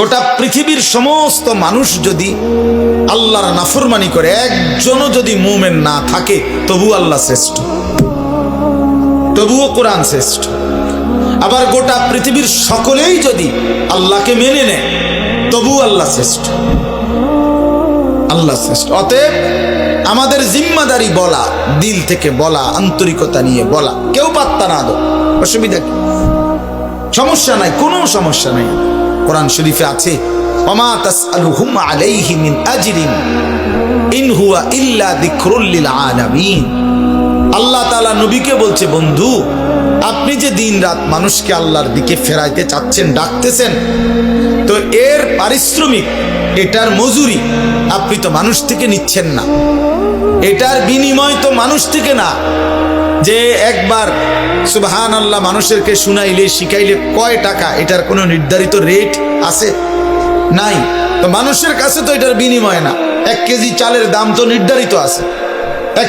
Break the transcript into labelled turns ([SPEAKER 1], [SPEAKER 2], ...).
[SPEAKER 1] গোটা পৃথিবীর সমস্ত মানুষ যদি আল্লাহর নাফরমানি করে, একজনও যদি মুমিন না থাকে, তবু আল্লাহ শ্রেষ্ঠ, তবুও কোরআন শ্রেষ্ঠ। আবার গোটা পৃথিবীর সকলেই যদি আল্লাহকে মেনে নেয়, তবু আল্লাহ শ্রেষ্ঠ, আল্লাহ শ্রেষ্ঠ। অতএব আমাদের জিম্মাদারি বলা, দিল থেকে বলা, আন্তরিকতা নিয়ে বলা, কেউ পাত্তা না দাও, অসুবিধা কি? সমস্যা নাই, কোনো সমস্যা নাই। কোরআন শরীফে আছে, ওমা তাসআলুহুম আলাইহি মিন আজরিন ইন হুয়া ইল্লা যিকরুল লিল আলামিন। আল্লাহ তাআলা নবীকে বলছে, বন্ধু আপনি যে দিন রাত মানুষকে আল্লাহর দিকে ফেরাইতে চাচ্ছেন, ডাকতেছেন, তো এর পারিশ্রমিক, এটার মজুরি আপনি তো মানুষ থেকে নিচ্ছেন না, এটার বিনিময় তো মানুষ থেকে না। যে একবার সুবহানাল্লাহ মানুষেরকে শুনাইলে, শিখাইলে কয় টাকা, এটার কোনো নির্ধারিত রেট আছে? নাই। তো মানুষের কাছে তো এটার বিনিময় না। 1 কেজি চালের দাম তো নির্ধারিত আছে।